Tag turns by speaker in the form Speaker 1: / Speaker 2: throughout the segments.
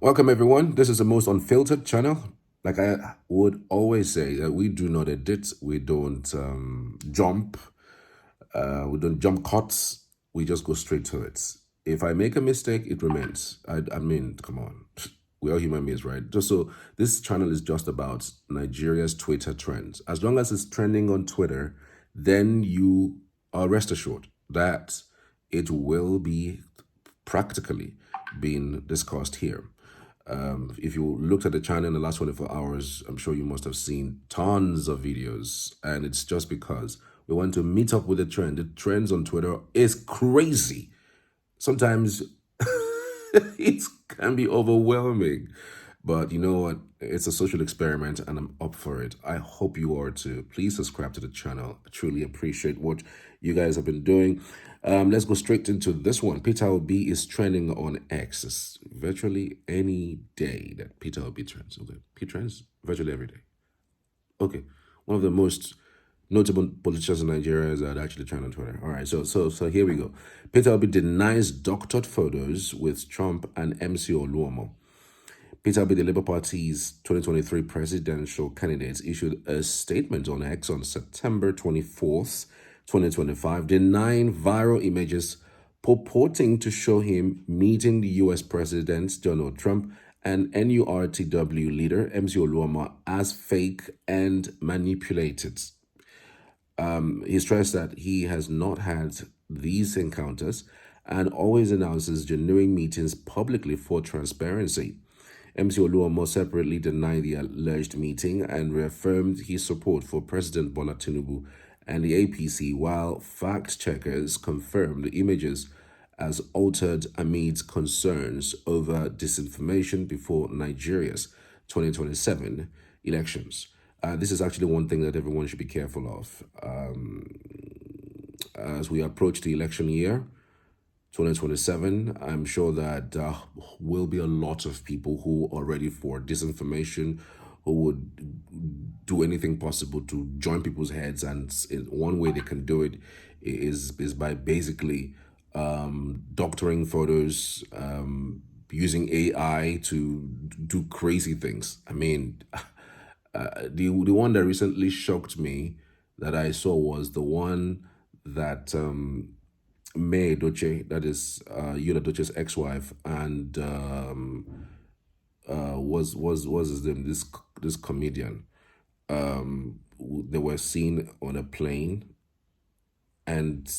Speaker 1: Welcome, everyone. This is the most unfiltered channel. Like I would always say, that we do not edit, we don't we don't jump cuts, we just go straight to it. If I make a mistake, it remains. I mean, come on. We're all human beings, right? Just so this channel is just about Nigeria's Twitter trends. As long as it's trending on Twitter, then you are rest assured that it will be practically being discussed here. If you looked at the channel in the last 24 hours, I'm sure you must have seen tons of videos. And it's just because we want to meet up with the trend. The trends on Twitter is crazy. Sometimes it can be overwhelming. But you know what? It's a social experiment and I'm up for it. I hope you are too. Please subscribe to the channel. I truly appreciate what you guys have been doing. Let's go straight into this one. Peter Obi is trending on X. It's virtually any day that Peter Obi trends. Okay, he trends virtually every day. Okay, one of the most notable politicians in Nigeria is actually trending on Twitter. All right, so here we go. Peter Obi denies doctored photos with Trump and MC Oluomo. Peter Obi, the Labour Party's 2023 presidential candidate, issued a statement on X on September 24th, 2025, denying viral images purporting to show him meeting the US President Donald Trump and NURTW leader MC Oluomo as fake and manipulated. He stressed that he has not had these encounters and always announces genuine meetings publicly for transparency. MC Oluomo separately denied the alleged meeting and reaffirmed his support for President Bola Tinubu and the APC, while fact-checkers confirmed the images as altered amid concerns over disinformation before Nigeria's 2027 elections. This is actually one thing that everyone should be careful of. As we approach the election year, 2027, I'm sure that will be a lot of people who are ready for disinformation, who would do anything possible to join people's heads. And one way they can do it is by basically doctoring photos, using AI to do crazy things. I mean, the one that recently shocked me that I saw was the one that May Doche, that is Yoda Doche's ex-wife, and was his name, this comedian. They were seen on a plane, and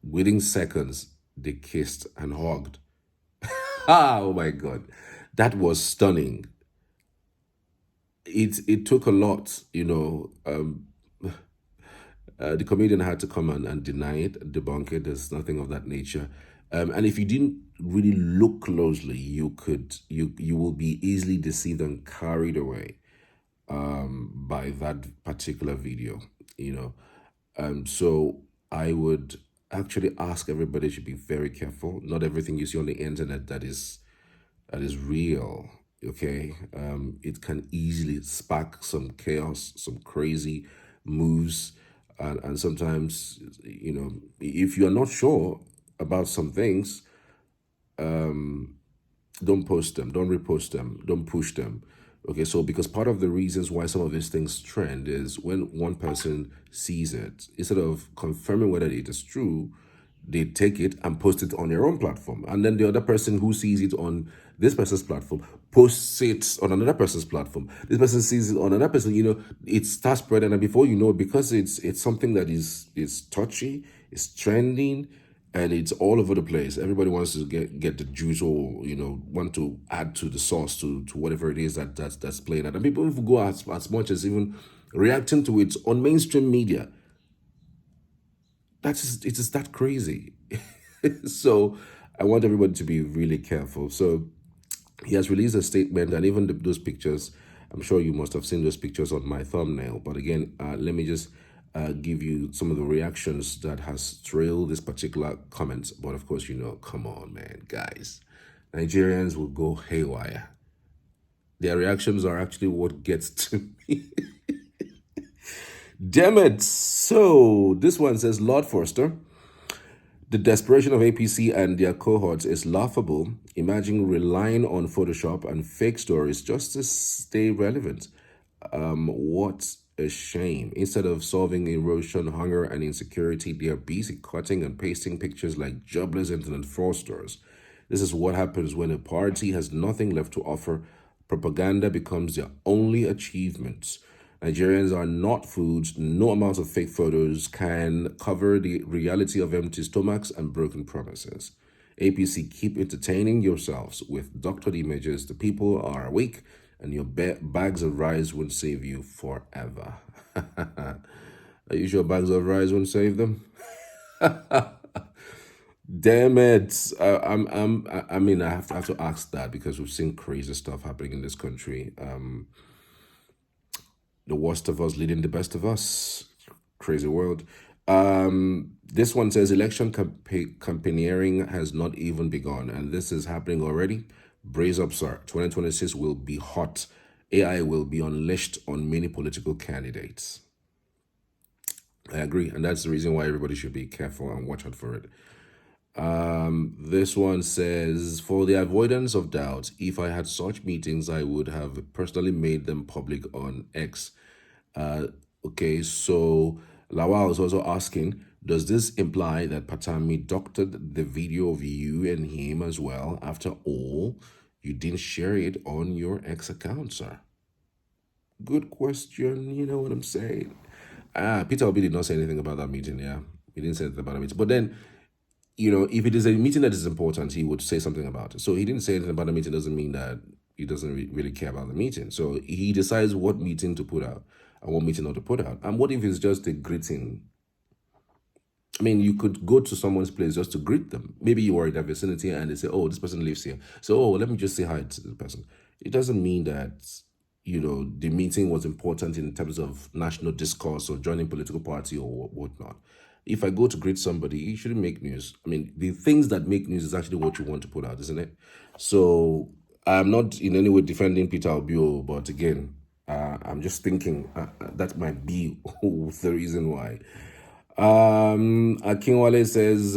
Speaker 1: within seconds they kissed and hugged. Oh my God, that was stunning. It took a lot, you know. The comedian had to come and deny it, debunk it. There's nothing of that nature. And if you didn't really look closely, you will be easily deceived and carried away by that particular video, you know. So I would actually ask everybody to be very careful. Not everything you see on the internet that is real. Okay, it can easily spark some chaos, some crazy moves, and sometimes, you know, if you are not sure about some things, don't post them, don't repost them, don't push them. Okay, so because part of the reasons why some of these things trend is when one person sees it, instead of confirming whether it is true, they take it and post it on their own platform. And then the other person who sees it on this person's platform posts it on another person's platform. This person sees it on another person, you know, it starts spreading. And before you know it, because it's something that is touchy, it's trending, and it's all over the place. Everybody wants to get the juice, or you know, want to add to the sauce to whatever it is that's playing out. And people even go as much as even reacting to it on mainstream media. It is that crazy. So I want everybody to be really careful. So he has released a statement, and even those pictures, I'm sure you must have seen those pictures on my thumbnail. But again, let me just give you some of the reactions that has trailed this particular comment. But of course, you know, come on, man, guys. Nigerians will go haywire. Their reactions are actually what gets to me. Damn it. So this one says, Lord Forster, The desperation of APC and their cohorts is laughable. Imagine relying on Photoshop and fake stories just to stay relevant. What a shame. Instead of solving erosion, hunger, and insecurity, they are busy cutting and pasting pictures like jobless internet fraudsters. This is what happens when a party has nothing left to offer. Propaganda becomes their only achievement. Nigerians are not foods. No amount of fake photos can cover the reality of empty stomachs and broken promises. APC, keep entertaining yourselves with doctored images. The people are awake, and your bags of rice won't save you forever. Are you sure bags of rice won't save them? Damn it! I mean, I have to ask that because we've seen crazy stuff happening in this country. The worst of us leading the best of us. Crazy world. This one says election campaigning has not even begun, and this is happening already. Brace up, sir. 2026 will be hot. AI will be unleashed on many political candidates. I agree, and that's the reason why everybody should be careful and watch out for it. This one says, for the avoidance of doubt, if I had such meetings, I would have personally made them public on X. Okay, so Lawal is also asking, does this imply that Patami doctored the video of you and him as well? After all, you didn't share it on your X account, sir. Good question, you know what I'm saying? Peter Obi did not say anything about that meeting, yeah. He didn't say anything about the meeting. But then, you know, if it is a meeting that is important, he would say something about it. So he didn't say anything about the meeting doesn't mean that he doesn't really care about the meeting. So he decides what meeting to put out and what meeting not to put out. And what if it's just a greeting? I mean, you could go to someone's place just to greet them. Maybe you are in their vicinity and they say, oh, this person lives here. So, oh, let me just say hi to the person. It doesn't mean that, you know, the meeting was important in terms of national discourse or joining political party or whatnot. If I go to greet somebody, it shouldn't make news. I mean, the things that make news is actually what you want to put out, isn't it? So I'm not in any way defending Peter Obio, but again, I'm just thinking that might be the reason why. Akinwale says,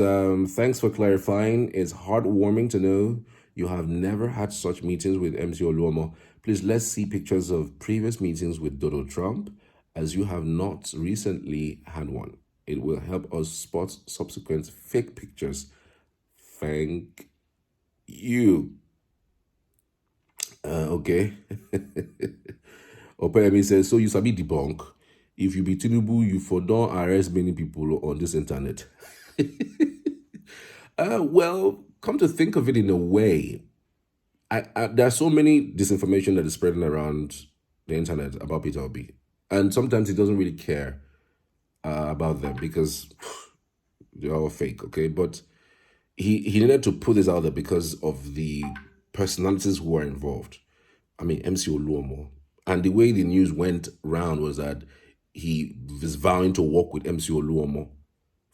Speaker 1: thanks for clarifying. It's heartwarming to know you have never had such meetings with MC Oluomo. Please let's see pictures of previous meetings with Donald Trump, as you have not recently had one. It will help us spot subsequent fake pictures. Thank you. Okay. Opeyemi says, so you sabi debunk. If you be Tinubu, you for don't arrest many people on this internet. Well, come to think of it in a way, there's so many disinformation that is spreading around the internet about Peter Obi. And sometimes he doesn't really care about them because they're all fake, okay? But he needed to put this out there because of the personalities who are involved. I mean, MC Oluomo. And the way the news went round was that he was vowing to work with MC Oluomo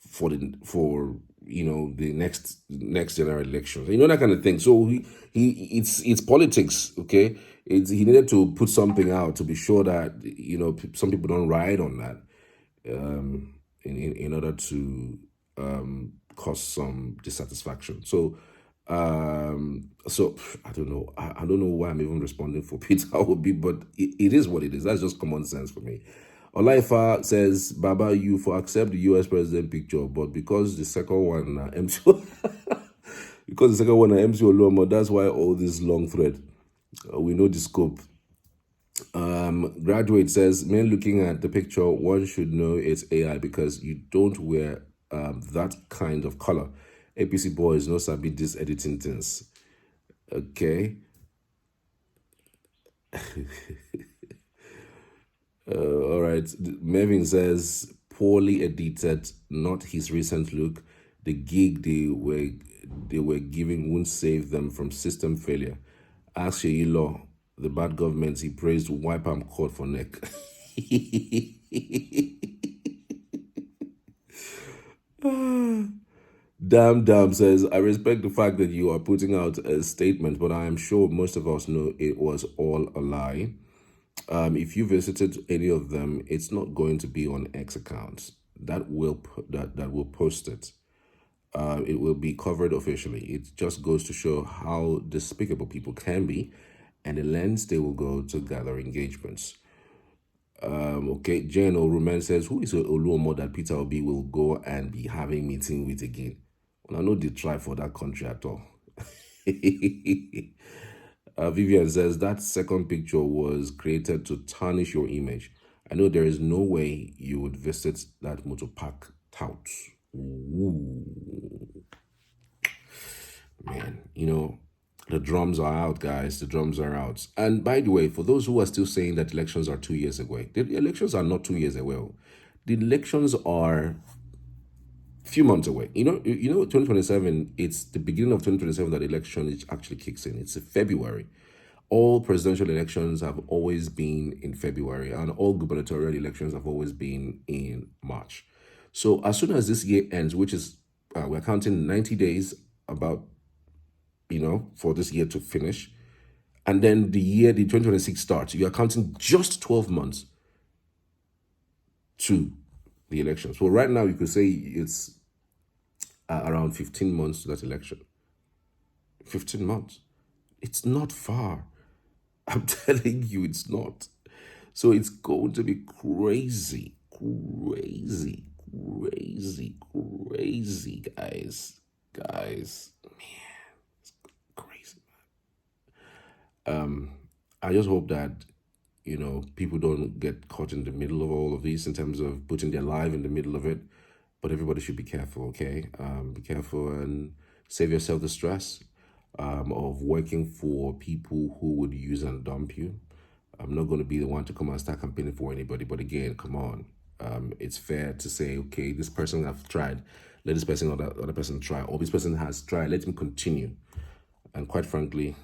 Speaker 1: for the next general elections, that kind of thing. So it's politics, okay. He needed to put something out to be sure that some people don't ride on that, in order to cause some dissatisfaction. So I don't know. I don't know why I'm even responding for Peter Obi, but it is what it is. That's just common sense for me. Olaifa says, Baba, you for accept the US president picture, but because the second one MC because the second one MC Oluomo, that's why all this long thread. We know the scope. Graduate says, men looking at the picture, one should know it's AI because you don't wear that kind of color. APC boys no sabi this editing things. Okay. All right. Mervin says, poorly edited, not his recent look. The gig they were giving won't save them from system failure. Ask Sheyi Law, the bad government he praised wipe am cord for neck. Damn says, I respect the fact that you are putting out a statement, but I am sure most of us know it was all a lie. If you visited any of them, it's not going to be on X accounts. That will post it. it will be covered officially. It just goes to show how despicable people can be and the lengths they will go to gather engagements. Okay, Jane Oruman says, who is Oluomo that Peter Obi will go and be having meeting with again? Well, I know they try for that country at all. Vivian says, that second picture was created to tarnish your image. I know there is no way you would visit that motor park tout. Ooh. Man, the drums are out, guys. The drums are out. And by the way, for those who are still saying that elections are 2 years away, the elections are not 2 years away. The elections are a few months away. 2027, it's the beginning of 2027 that election actually kicks in. It's February. All presidential elections have always been in February, and all gubernatorial elections have always been in March. So as soon as this year ends, which is, we're counting 90 days about, for this year to finish, and then the 2026 starts, you are counting just 12 months to the election. So right now, you could say it's around 15 months to that election. 15 months. It's not far. I'm telling you, it's not. So it's going to be crazy, crazy, crazy, crazy, guys. Guys, man, it's crazy. I just hope that, people don't get caught in the middle of all of this in terms of putting their life in the middle of it. But everybody should be careful, okay? Be careful and save yourself the stress of working for people who would use and dump you. I'm not going to be the one to come and start campaigning for anybody. But again, come on. It's fair to say, okay, this person have tried. Let this person or that other person try. Or this person has tried. Let him continue. And quite frankly,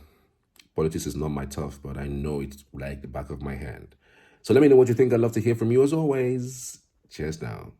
Speaker 1: politics is not my tough, but I know it's like the back of my hand. So let me know what you think. I'd love to hear from you as always. Cheers now.